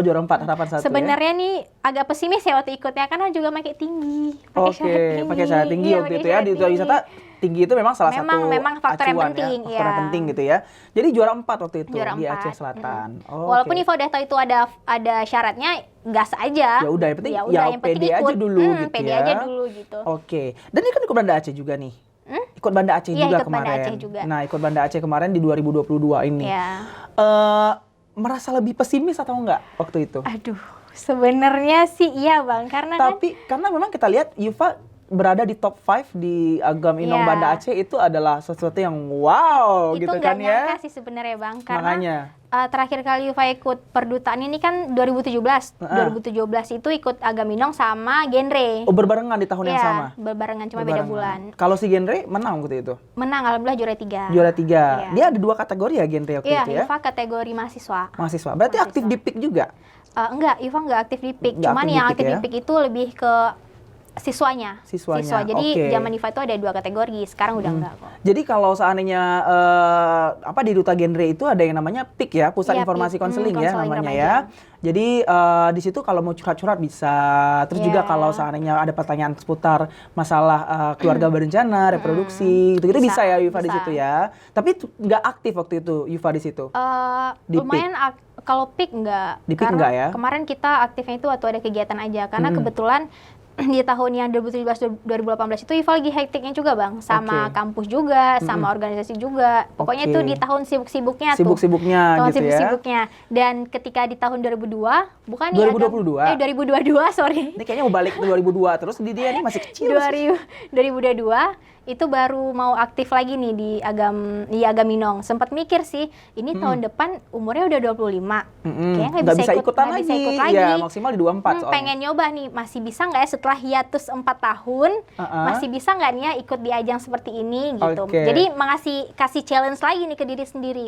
Juara 4 harapan 1 Sebenarnya nih agak pesimis ya waktu ikutnya karena juga pakai tinggi, pakai syarat tinggi Iya, waktu pakai itu ya syarat di Duta Wisata. Tinggi itu memang salah satu memang faktor yang acuan penting, faktor yang ya. penting gitu ya. Jadi juara 4 waktu itu Juara di 4. Aceh Selatan. Walaupun Iva udah tahu itu ada syaratnya, gas aja. Ya udah, yang penting yang penting pede ikut. aja dulu gitu Pede ya. aja dulu gitu. Oke. Dan ini kan ikut Banda Aceh juga nih. Ikut Banda Aceh Iya, juga ikut kemarin. Banda Aceh juga. Nah, ikut Banda Aceh kemarin di 2022 ini. Iya. Merasa lebih pesimis atau enggak waktu itu? Aduh, sebenarnya sih iya Bang, karena karena memang kita lihat Yufa berada di top 5 di Agam Inong Banda Aceh itu adalah sesuatu yang wow itu gitu kan ya. Itu nggak nyangka sih sebenarnya Bang, karena makanya terakhir kali Yufa ikut perdutaan ini kan 2017. 2017 itu ikut Agam Inong sama Genre. Oh, berbarengan di tahun yang sama? Berbarengan, cuma beda bulan. Kalau si Genre menang waktu itu? Menang, alhamdulillah juara 3. Juara 3. Iya. Dia ada 2 kategori ya Genre waktu itu ya? Iya, Yufa kategori mahasiswa. Mahasiswa. Berarti aktif di PIK juga? Enggak, Yufa enggak aktif di PIK. Cuman aktif yang di aktif PIK di PIK itu lebih ke siswanya. Siswa. Jadi zaman Yufa itu ada 2 kategori, sekarang udah enggak kok. Jadi kalau seandainya di Duta Genre itu ada yang namanya PIK ya, Pusat Informasi Konseling ya namanya ya. Jadi di situ kalau mau curhat-curhat bisa. Terus juga kalau seandainya ada pertanyaan seputar masalah keluarga berencana, reproduksi, gitu-gitu bisa ya Yufa di situ ya. Tapi nggak aktif waktu itu Yufa di situ. Lumayan kalau PIK enggak. Di PIK enggak ya? Kemarin kita aktifnya itu waktu ada kegiatan aja, karena kebetulan di tahun yang 2017-2018 itu Iva lagi hektiknya juga Bang, sama kampus juga, sama organisasi juga. Pokoknya itu di tahun sibuk-sibuknya tuh. Sibuk-sibuknya gitu ya. Dan ketika di tahun 2002, bukan 2022. 2022, sorry. Ini kayaknya mau balik ke 2002 terus dia ini masih kecil. 2022 itu baru mau aktif lagi nih di Agam Inong. Sempat mikir sih, ini tahun depan umurnya udah 25. Kayaknya nggak bisa ikutan lagi. Ya, maksimal di 24 soalnya. Pengen nyoba nih, masih bisa nggak ya setelah hiatus 4 tahun, masih bisa nggak nih ya ikut di ajang seperti ini gitu. Jadi kasih challenge lagi nih ke diri sendiri.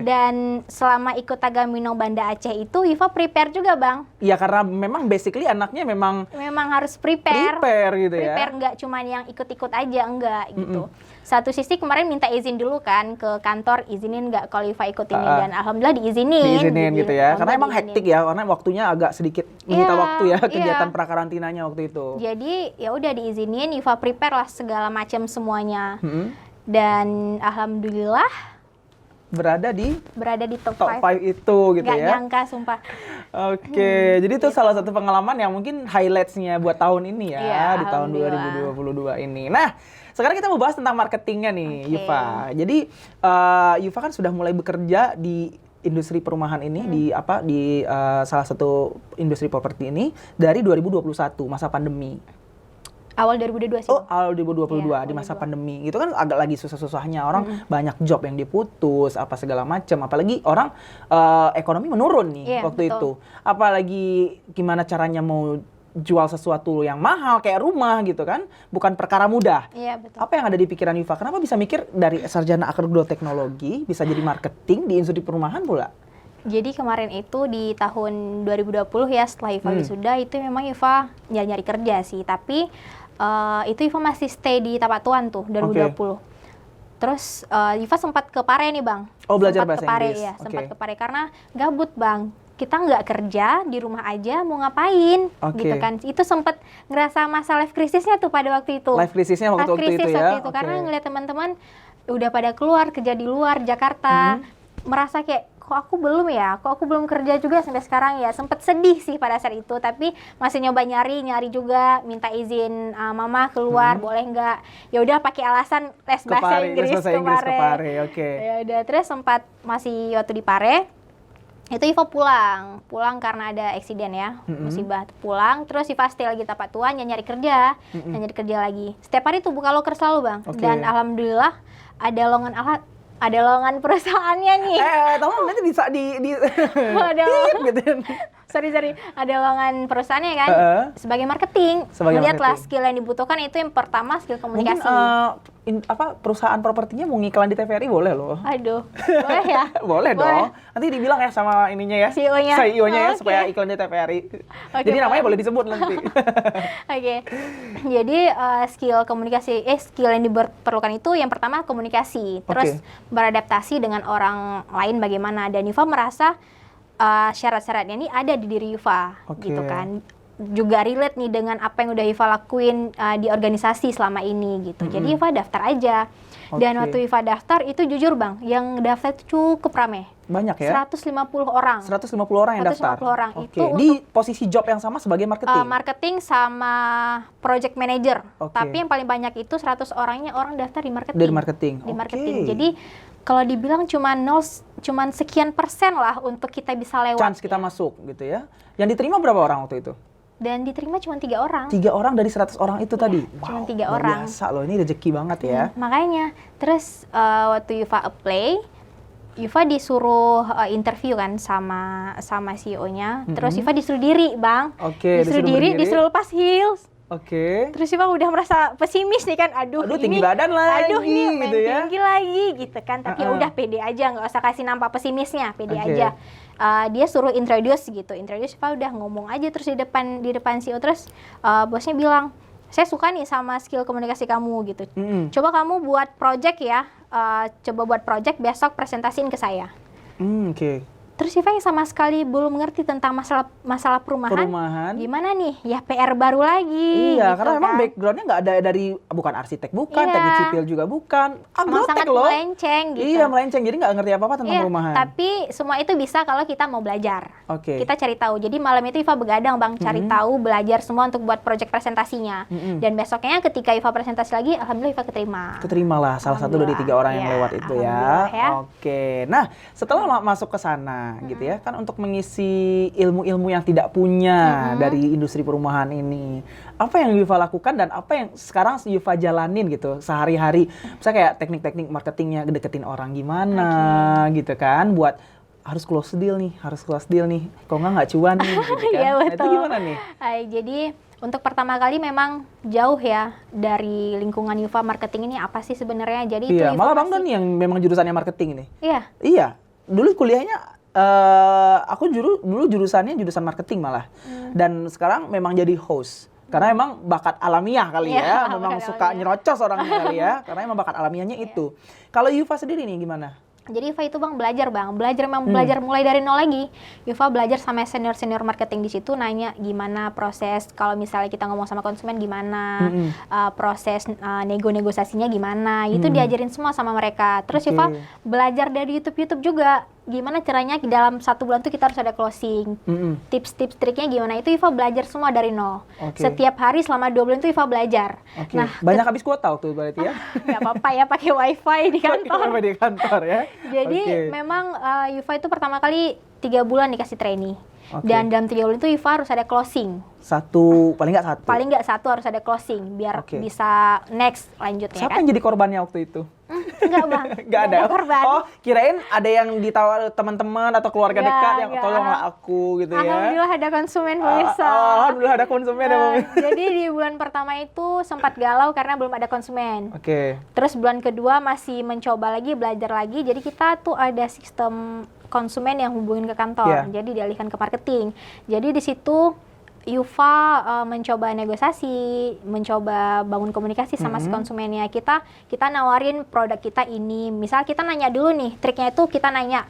Dan selama ikut Agam Inong Banda Aceh itu, Iva prepare juga Bang. Iya, karena memang basically anaknya memang harus prepare gitu ya. Prepare nggak cuma yang ikut-ikut aja, enggak gitu. Satu sisi kemarin minta izin dulu kan ke kantor, izinin nggak kalau Iva ikut ini, dan alhamdulillah diizinin gitu ya. Karena emang hektik ya, karena waktunya agak sedikit menyita waktu ya kegiatan prakarantinanya waktu itu. Jadi ya udah diizinin, Iva prepare lah segala macam semuanya. Dan alhamdulillah berada di top 5 itu gitu Gak ya. Gak nyangka sumpah. Jadi itu salah satu pengalaman yang mungkin highlights-nya buat tahun ini ya, di tahun 2022 ini. Nah, sekarang kita mau bahas tentang marketingnya nih, Yufa. Jadi Yufa kan sudah mulai bekerja di industri perumahan ini, di salah satu industri properti ini dari 2021, masa pandemi. Awal 2022 sih. Oh, awal 2022 di masa pandemi. Itu kan agak lagi susah-susahnya, orang banyak job yang diputus, apa segala macam. Apalagi orang ekonomi menurun nih waktu itu. Apalagi gimana caranya mau jual sesuatu yang mahal kayak rumah gitu kan, bukan perkara mudah. Iya, betul. Apa yang ada di pikiran Yufa? Kenapa bisa mikir dari sarjana agroteknologi bisa jadi marketing di industri perumahan pula? Jadi kemarin itu di tahun 2020 ya, setelah Iva wisuda itu memang Iva nyari kerja sih, tapi itu Iva masih stay di Tapatuan tuh 2020. Terus Iva sempat ke Pare nih Bang. Oh, belajar bahasa Inggris. Ya, sempat ke Pare karena gabut Bang. Kita nggak kerja, di rumah aja mau ngapain gitu kan. Itu sempat ngerasa masa life krisisnya tuh pada waktu itu. Life krisisnya waktu itu ya. Karena ngeliat teman-teman udah pada keluar kerja di luar Jakarta, merasa kayak kok aku belum ya, kok aku belum kerja juga sampai sekarang ya. Sempet sedih sih pada saat itu, tapi masih nyoba nyari juga, minta izin mama keluar, boleh nggak? Ya udah pakai alasan les bahasa Inggris ke Pare. Oke. Ya udah, terus sempat masih waktu di Pare. Itu Iva pulang karena ada eksiden ya, musibah, pulang. Terus Iva stay lagi tempat tua, nyari kerja, nyari kerja lagi. Setiap hari tuh buka loker selalu bang. Dan alhamdulillah ada lowongan perusahaannya nih. Tolong nanti bisa di gitu. Sorry, ada lowongan perusahaannya kan, sebagai marketing. Lihatlah skill yang dibutuhkan itu yang pertama skill komunikasi. Mungkin perusahaan propertinya mau ngiklan di TVRI boleh loh. Aduh, boleh ya? Boleh dong. Nanti dibilang ya sama ininya ya, CEO-nya ya, supaya iklan di TVRI. Jadi namanya boleh disebut nanti. Jadi skill yang diperlukan itu yang pertama komunikasi, terus beradaptasi dengan orang lain bagaimana. Dan Yuva merasa syarat-syaratnya ini ada di diri Yuva, gitu kan. Juga relate nih dengan apa yang udah Yuva lakuin di organisasi selama ini gitu. Jadi Yuva daftar aja. Dan waktu Yuva daftar itu jujur bang, yang daftar itu cukup rame. Banyak ya? 150 orang. 150 orang yang daftar? 150 orang. Itu di posisi job yang sama sebagai marketing? Marketing sama project manager. Tapi yang paling banyak itu 100 orangnya orang daftar di marketing. Dari marketing? Di marketing. Jadi kalau dibilang cuman sekian persen lah untuk kita bisa lewat. Chance kita masuk gitu ya. Yang diterima berapa orang waktu itu? Dan diterima cuma 3 orang. 3 orang dari 100 orang itu tadi? Cuma 3 orang. Biasa loh, ini rezeki banget ya. Makanya, terus waktu Yuva apply, Yuva disuruh interview kan sama CEO-nya. Terus Yuva disuruh diri bang. Disuruh diri, disuruh lepas heels. Terus Yuva udah merasa pesimis nih kan, aduh tinggi badan lagi, aduh nih main gitu ya? tinggi lagi gitu kan. Tapi udah pede aja, nggak usah kasih nampak pesimisnya, pede aja. Dia suruh introduce Yuva udah ngomong aja terus di depan CEO. Terus bosnya bilang, saya suka nih sama skill komunikasi kamu gitu. Coba kamu buat project ya, besok presentasiin ke saya. Terus Yuva yang sama sekali belum mengerti tentang masalah perumahan. Gimana nih? Ya PR baru lagi. Iya, gitu karena memang kan. backgroundnya nggak ada bukan arsitek, bukan teknik sipil juga, bukan. Sangat loh. melenceng gitu. Iya, melenceng. Jadi nggak ngerti apa-apa tentang perumahan. Tapi semua itu bisa kalau kita mau belajar. Kita cari tahu. Jadi malam itu Yuva begadang bang, cari tahu, belajar semua untuk buat project presentasinya. Dan besoknya ketika Yuva presentasi lagi, alhamdulillah Yuva keterima. Keterima lah, salah satu dari 3 orang yang lewat itu ya. Nah setelah masuk ke sana gitu ya, kan untuk mengisi ilmu-ilmu yang tidak punya dari industri perumahan ini, apa yang Yuva lakukan dan apa yang sekarang Yuva jalanin gitu sehari-hari, misalnya kayak teknik-teknik marketingnya, deketin orang gimana gitu kan, buat harus close deal nih, kalau nggak cuan nih gitu kan. Iya, betul. Itu gimana nih? Jadi untuk pertama kali memang jauh ya dari lingkungan Yuva marketing ini apa sih sebenarnya. Jadi itu malah Bang Don yang memang jurusannya marketing nih. Iya. Dulu kuliahnya aku dulu jurusan marketing malah. Dan sekarang memang jadi host. Karena emang bakat alamiah kali ya, memang suka nyerocos orangnya kali ya. Karena emang bakat alamiahnya itu. Kalau Yuva sendiri nih gimana? Jadi Yuva itu belajar mulai dari nol lagi. Yuva belajar sama senior marketing di situ, nanya gimana proses kalau misalnya kita ngomong sama konsumen gimana, proses negosiasinya gimana, itu diajarin semua sama mereka. Terus Yuva belajar dari YouTube juga, gimana caranya dalam 1 bulan tuh kita harus ada closing, tips-tips triknya gimana, itu Yuva belajar semua dari nol. Setiap hari selama 2 bulan itu Yuva belajar. Nah, banyak habis kuota waktu itu berarti ya? Nggak apa-apa ya, pakai wifi di kantor. Pakai di kantor ya. Jadi memang Yuva itu pertama kali 3 bulan dikasih trainee. Dan dalam 3 bulan itu Yuva harus ada closing. Paling nggak satu harus ada closing biar bisa next lanjutnya. Siapa yang jadi korbannya waktu itu? Enggak bang. Nggak ada korban. Oh, kirain ada yang ditawar teman-teman atau keluarga dekat yang tolonglah aku gitu ya. Alhamdulillah ada konsumen pemirsa. Alhamdulillah ada konsumen ya Bang. Jadi di bulan pertama itu sempat galau karena belum ada konsumen. Terus bulan kedua masih mencoba lagi, belajar lagi. Jadi kita tuh ada sistem konsumen yang hubungin ke kantor. Jadi dialihkan ke marketing. Jadi di situ Yuva mencoba negosiasi, mencoba bangun komunikasi sama si konsumennya. Kita nawarin produk kita ini. Misal kita nanya dulu nih, triknya itu kita nanya,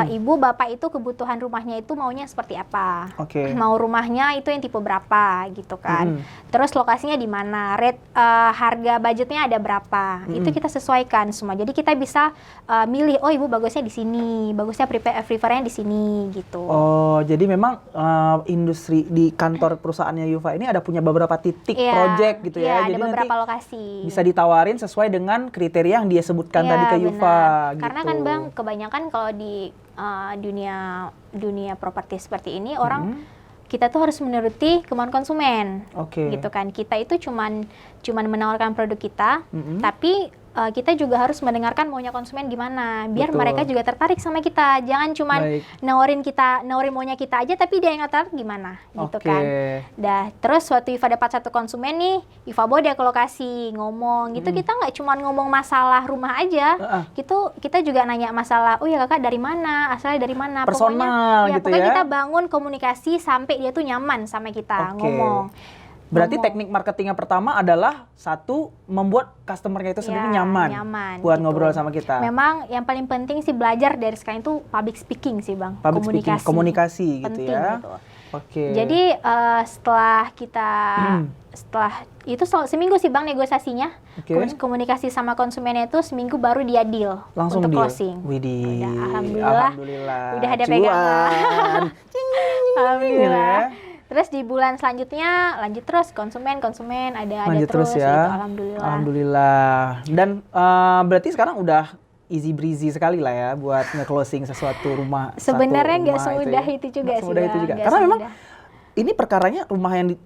ibu bapak itu kebutuhan rumahnya itu maunya seperti apa? Mau rumahnya itu yang tipe berapa gitu kan? Terus lokasinya di mana? Rate harga budgetnya ada berapa? Itu kita sesuaikan semua. Jadi kita bisa milih, oh ibu bagusnya di sini, bagusnya prefernya di sini gitu. Oh, jadi memang industri di kantor perusahaannya Yufa ini ada punya beberapa titik project gitu ya. Iya, Jadi ada beberapa nanti lokasi. bisa ditawarin sesuai dengan kriteria yang dia sebutkan Iya, tadi ke Yufa. Gitu. Karena kan Bang, kebanyakan kalau di dunia properti seperti ini orang kita tuh harus menuruti kemauan konsumen. Gitu kan. Kita itu cuman menawarkan produk kita, tapi kita juga harus mendengarkan maunya konsumen gimana, biar mereka juga tertarik sama kita. Jangan cuman nawarin maunya kita aja, tapi dia yang tertarik gimana, gitu kan. Terus waktu Yufa dapat satu konsumen nih, Yufa bawa dia ke lokasi ngomong, gitu. Kita nggak cuman ngomong masalah rumah aja, gitu. Kita juga nanya masalah, oh ya kakak dari mana, asalnya dari mana, personal gitu pokoknya ya. kita bangun komunikasi sampai dia tuh nyaman sama kita ngomong. Berarti teknik marketing yang pertama adalah satu, membuat customer-nya itu sendiri nyaman buat gitu. ngobrol sama kita. Memang yang paling penting sih belajar dari sekarang itu public speaking sih Bang. Komunikasi gitu penting, ya. Gitu. Oke. Jadi setelah itu seminggu sih Bang negosiasinya. Komunikasi sama konsumennya itu seminggu baru dia deal langsung untuk deal. closing. Widih. Alhamdulillah. Udah ada pegangan. Alhamdulillah. Terus di bulan selanjutnya lanjut terus konsumen ada terus ya. gitu, Alhamdulillah. Dan berarti sekarang udah easy breezy sekali lah ya buat nge-closing sesuatu rumah. Sebenarnya nggak semudah itu juga sih. Karena memang ini perkaranya rumah yang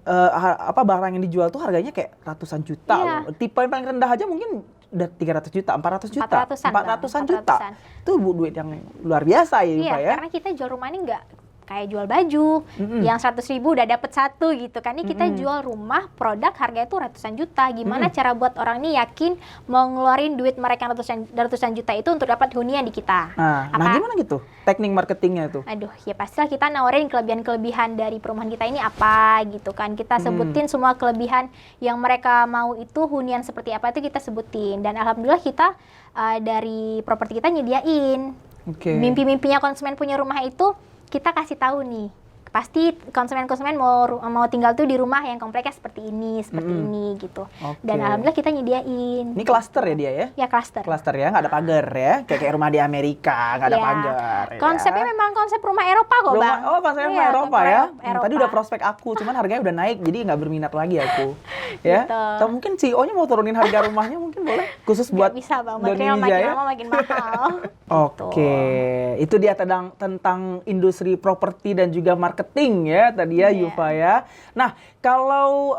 barang yang dijual tuh harganya kayak ratusan juta loh. Tipe yang paling rendah aja mungkin udah 300 juta, 400 juta. 400-an juta. Itu duit yang luar biasa ya, Yufa ya. Karena kita jual rumah ini nggak kayak jual baju yang 100.000 udah dapet satu gitu kan. Ini kita jual rumah produk harganya tuh ratusan juta. Gimana cara buat orang ini yakin mau ngeluarin duit mereka ratusan juta itu untuk dapat hunian di kita. Nah gimana gitu teknik marketingnya tuh? Aduh, ya pastilah kita nawarin kelebihan-kelebihan dari perumahan kita ini apa gitu kan. Kita sebutin semua kelebihan yang mereka mau itu hunian seperti apa itu kita sebutin. Dan alhamdulillah kita dari properti kita nyediain. Mimpi-mimpinya konsumen punya rumah itu kita kasih tahu nih, pasti konsumen mau tinggal tuh di rumah yang kompleknya seperti ini gitu. Dan alhamdulillah kita nyediain. Ini klaster ya dia ya? Ya klaster. Klaster ya, nggak ada pagar ya? Kayak rumah di Amerika nggak ada pagar. Konsepnya memang konsep rumah Eropa kok Bang. Oh konsepnya rumah Eropa ya? Tadi udah prospek aku, cuman harganya udah naik jadi nggak berminat lagi aku. Ya? Gitu. Atau mungkin CEO-nya mau turunin harga rumahnya mungkin boleh? Khusus buat bisa Bang, material makin lama makin mahal. Itu dia tentang industri properti dan juga marketing ya tadi ya Yufa ya. Nah kalau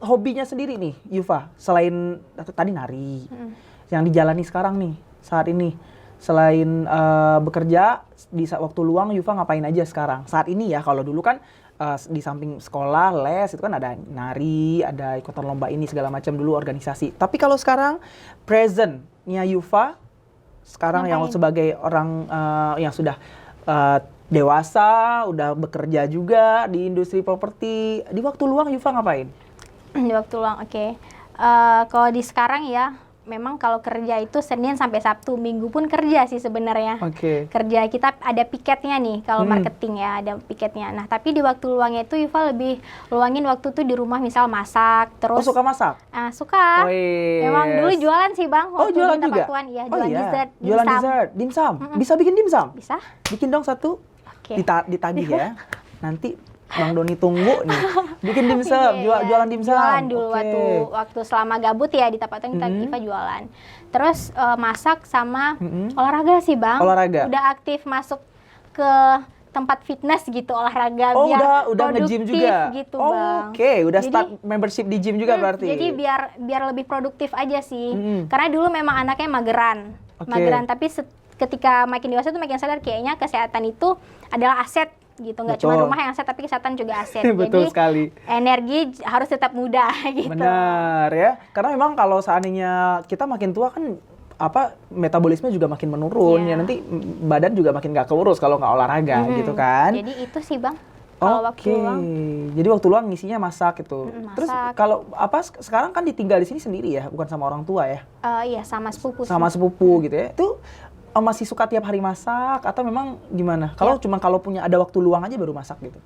hobinya sendiri nih Yufa, selain tadi nari, yang dijalani sekarang nih saat ini, selain bekerja di waktu luang Yufa ngapain aja sekarang? Saat ini ya, kalau dulu kan di samping sekolah, les itu kan ada nari, ada ikutan lomba ini segala macam dulu organisasi. Tapi kalau sekarang presentnya Yufa sekarang yang sebagai orang yang sudah dewasa, udah bekerja juga di industri properti, di waktu luang Yufa ngapain? Di waktu luang, kalau di sekarang ya, memang kalau kerja itu Senin sampai Sabtu, Minggu pun kerja sih sebenarnya. Kerja kita ada piketnya nih, kalau marketing ya ada piketnya. Nah tapi di waktu luangnya itu Yufa lebih luangin waktu tuh di rumah, misal masak, terus. Suka masak? Suka. Memang dulu jualan sih Bang. Jualan juga? Tuan, ya, jualan dessert, jualan dessert, dimsum. Bisa bikin dimsum? Bisa. Bikin dong satu. Ditagih ya. Nanti Bang Doni tunggu nih. Bikin dimsum, jualan dimsum. Jualan dulu waktu selama gabut ya di Tapatan kita jualan. Terus masak sama olahraga sih Bang. Olahraga. Udah aktif masuk ke tempat fitness gitu, olahraga biar udah nge-gym juga gitu Bang. Udah start membership di gym juga berarti. Jadi biar lebih produktif aja sih. Karena dulu memang anaknya mageran. Tapi ketika makin dewasa tuh makin sadar kayaknya kesehatan itu adalah aset gitu, nggak cuma rumah yang aset tapi kesehatan juga aset. Betul sekali. Energi harus tetap muda gitu. Benar ya, karena memang kalau seandainya kita makin tua kan metabolisme juga makin menurun ya, nanti badan juga makin nggak keurus kalau nggak olahraga gitu kan. Jadi itu sih Bang. Kalau waktu luang. Jadi waktu luang ngisinya masak gitu. Terus kalau sekarang kan ditinggal di sini sendiri ya, bukan sama orang tua ya? Iya, sama sepupu. Sama sepupu gitu ya. Itu masih suka tiap hari masak atau memang gimana? Kalau kalau punya ada waktu luang aja baru masak gitu?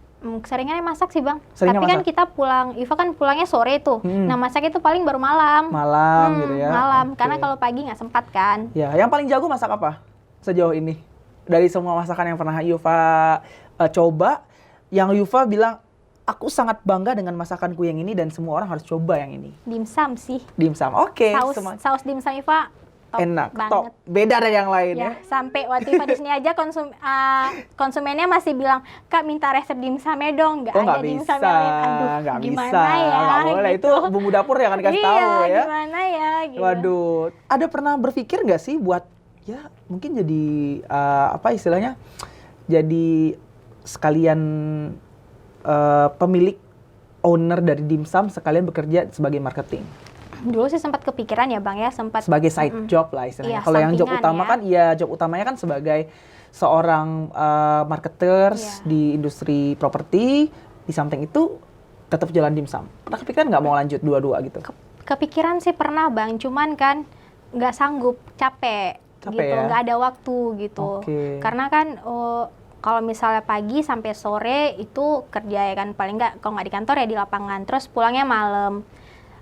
Seringannya masak sih Bang. Tapi kan kita pulang, Yufa kan pulangnya sore tuh. Nah masak itu paling baru malam. Gitu ya? Malam, karena kalau pagi nggak sempat kan. Ya, yang paling jago masak apa sejauh ini? Dari semua masakan yang pernah Yufa coba, yang Yufa bilang, aku sangat bangga dengan masakanku yang ini dan semua orang harus coba yang ini. Dimsum sih. Dimsum. Oke. Saus dimsum Iva top enak, banget. top. Beda dari yang lain ya. Sampai waktu Iva di sini aja konsumennya masih bilang, "Kak, minta resep dimsumnya dong." Nggak ada dimsum yang lain. Aduh, nggak gimana bisa. ya? Nggak boleh, gitu. itu bumbu dapur yang akan dikasih tahu ya. Gimana ya? Gitu. Waduh, ada pernah berpikir nggak sih buat ya mungkin jadi apa istilahnya? Jadi sekalian pemilik owner dari dimsum sekalian bekerja sebagai marketing. Dulu sih sempat kepikiran ya Bang ya, sempat sebagai side job lah istilahnya. Iya, kalau yang job utama ya. kan job utamanya kan sebagai seorang marketers di industri properti, di samping itu tetap jalan dimsum. Pernah kepikiran nggak mau lanjut dua-dua gitu? Kepikiran sih pernah Bang, cuman kan nggak sanggup, capek gitu, ya? nggak ada waktu gitu. Karena kan kalau misalnya pagi sampai sore itu kerja ya kan, paling nggak kalau nggak di kantor ya di lapangan, terus pulangnya malam.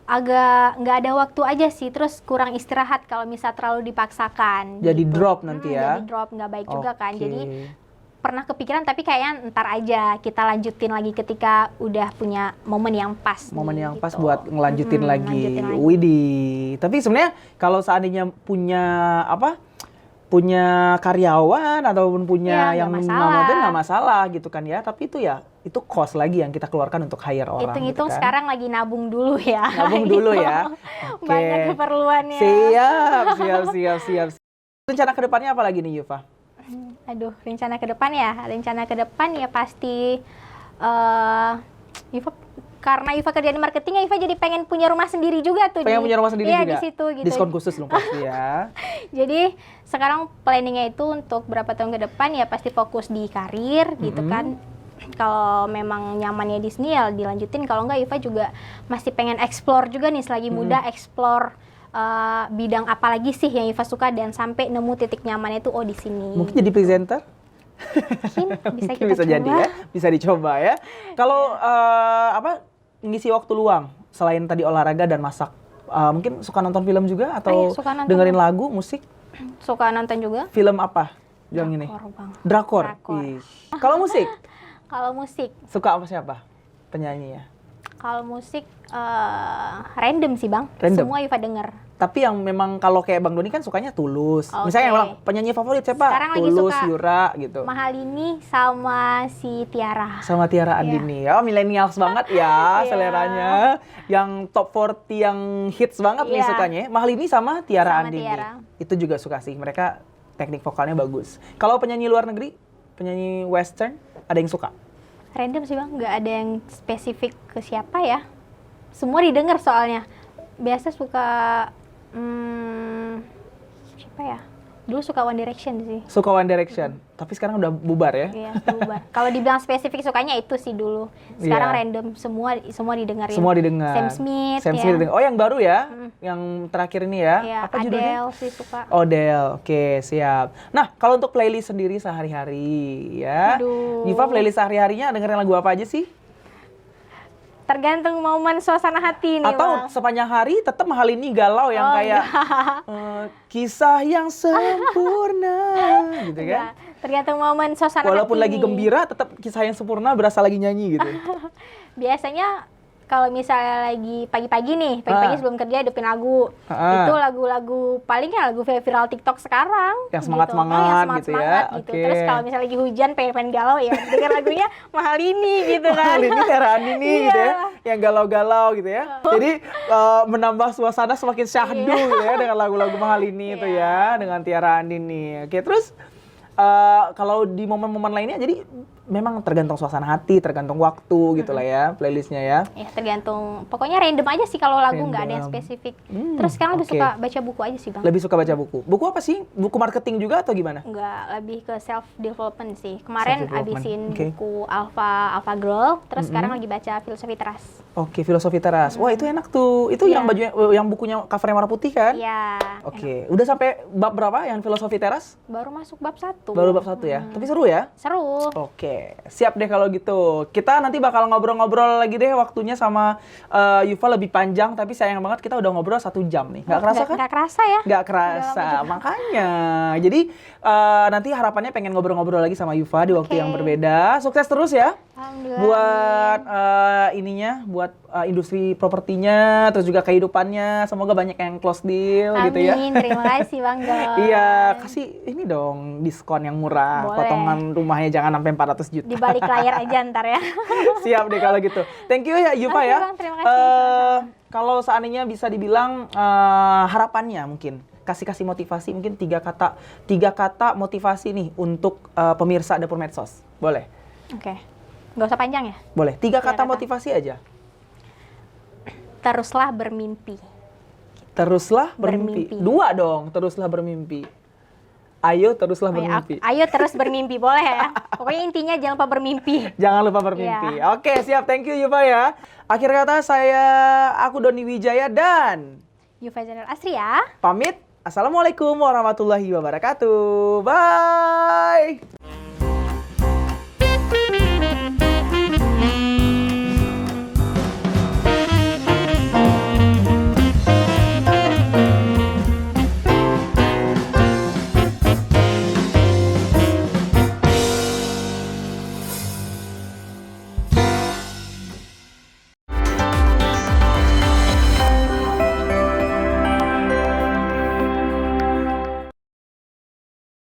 Agak nggak ada waktu aja sih, terus kurang istirahat kalau misal terlalu dipaksakan. Jadi gitu. drop nanti ya? Jadi drop, nggak baik juga kan. Jadi pernah kepikiran tapi kayaknya ntar aja kita lanjutin lagi ketika udah punya momen yang pas. Momen yang gitu. pas buat ngelanjutin lagi. Widih. Tapi sebenarnya kalau seandainya punya punya karyawan ataupun punya yang nggak masalah gitu kan ya. Tapi itu cost lagi yang kita keluarkan untuk hire orang. Hitung-hitung gitu kan. Sekarang lagi nabung dulu ya. Nabung dulu ya. Banyak keperluannya. Siap. Rencana kedepannya apa lagi nih Yufa? Aduh, rencana ke depan ya pasti Yufa, karena Yufa kerja di marketing ya Yufa jadi pengen punya rumah sendiri juga tuh. Pengen punya rumah sendiri juga? Di situ gitu. Diskon khusus loh pasti ya. Jadi sekarang planningnya itu untuk berapa tahun ke depan ya pasti fokus di karir gitu kan. Kalau memang nyamannya di sini ya dilanjutin, kalau enggak Yufa juga masih pengen explore juga nih selagi muda, explore bidang apa lagi sih yang Yufa suka dan sampai nemu titik nyamannya itu di sini. Mungkin jadi presenter? Mungkin bisa jadi ya, bisa dicoba ya. Kalau ngisi waktu luang selain tadi olahraga dan masak, mungkin suka nonton film juga atau dengerin lagu, musik? Suka nonton juga. Film apa? Yang ini? Drakor. Kalau musik? Kalau musik suka apa siapa penyanyinya? Kalau musik random sih Bang. Random. Semua Yufa denger. Tapi yang memang kalau kayak Bang Doni kan sukanya Tulus. Misalnya yang bilang penyanyi favorit siapa? Sekarang Tulus, lagi suka Yura gitu. Mahalini sama si Tiara. Sama Tiara Andini. Oh, millennials banget ya seleranya. Yang top 40 yang hits banget nih sukanya. Mahalini sama Tiara Andini. Itu juga suka sih. Mereka teknik vokalnya bagus. Kalau penyanyi luar negeri, penyanyi western, ada yang suka? Random sih Bang, nggak ada yang spesifik ke siapa ya. Semua didengar soalnya. Biasa suka siapa ya? Dulu suka One Direction sih. Suka One Direction, tapi sekarang udah bubar ya? Iya, bubar. Kalau dibilang spesifik sukanya itu sih dulu. Sekarang random, semua didengarin. Semua didengar. Sam Smith didengar. Oh, yang baru ya? Yang terakhir ini ya? Iya, apa judulnya? Adele sih suka. Adele, oke, siap. Nah, kalau untuk playlist sendiri sehari-hari ya, Yufa playlist sehari-harinya dengerin lagu apa aja sih? Tergantung momen suasana hati nih Atau Bang. sepanjang hari tetap Mahalini galau yang kayak kisah yang sempurna gitu kan? Tergantung momen suasana walaupun hati lagi gembira tetap kisah yang sempurna berasa lagi nyanyi gitu. Biasanya kalau misalnya lagi pagi-pagi nih, sebelum kerja hidupin lagu. Itu lagu-lagu palingnya lagu viral TikTok sekarang. Yang semangat-semangat gitu ya. Gitu. Terus kalau misalnya lagi hujan pengen galau ya denger lagunya Mahalini gitu kan. Mahalini, Tiara Andini gitu ya. Yang galau-galau gitu ya. Jadi menambah suasana semakin syahdu gitu ya dengan lagu-lagu Mahalini itu ya, dengan Tiara Andini. Oke, terus kalau di momen-momen lainnya jadi memang tergantung suasana hati, tergantung waktu gitu lah ya playlistnya ya. Ya tergantung, pokoknya random aja sih kalau lagu nggak ada yang spesifik. Terus sekarang lebih suka baca buku aja sih Bang. Lebih suka baca buku. Buku apa sih? Buku marketing juga atau gimana? Enggak, lebih ke self development sih. Kemarin abisin buku Alpha Girl, terus sekarang lagi baca Filosofi Teras. Oke, Filosofi Teras. Wah, itu enak tuh. Itu yang bajunya yang bukunya covernya warna putih kan? Iya. Oke, udah sampai bab berapa yang Filosofi Teras? Baru masuk bab 1. Baru bab 1 ya. Tapi seru ya? Seru. Oke, siap deh kalau gitu. Kita nanti bakal ngobrol-ngobrol lagi deh, waktunya sama Yufa lebih panjang, tapi sayang banget kita udah ngobrol 1 jam nih. Nggak kerasa kan? Nggak kerasa ya? Nggak kerasa, makanya. Jadi nanti harapannya pengen ngobrol-ngobrol lagi sama Yufa di waktu yang berbeda. Sukses terus ya. Alhamdulillah. Buat buat industri propertinya, terus juga kehidupannya. Semoga banyak yang close deal gitu ya. Amin, terima kasih Bang Don. Iya, kasih ini dong diskon yang murah. Boleh. Potongan rumahnya jangan sampai 400 juta. Di balik layar aja ntar ya. Siap deh kalau gitu. Thank you ya Yufa Oke, ya. Bang, terima kasih. Sama-sama. Kalau seandainya bisa dibilang harapannya mungkin kasih motivasi mungkin tiga kata motivasi nih untuk pemirsa Dapur Medsos. Boleh? Oke. Nggak usah panjang ya? Boleh. Tiga Tiga kata kata. motivasi aja. Teruslah bermimpi. Teruslah bermimpi. Bermimpi. Dua dong, teruslah bermimpi. Ayo teruslah bermimpi. Ayo terus bermimpi, boleh ya? Pokoknya intinya jangan lupa bermimpi. Jangan lupa bermimpi. Iya. Oke, siap. Thank you Yufa ya. Akhir kata aku Doni Wijaya dan Yufa Zainal Asri ya. pamit. Assalamualaikum warahmatullahi wabarakatuh. Bye.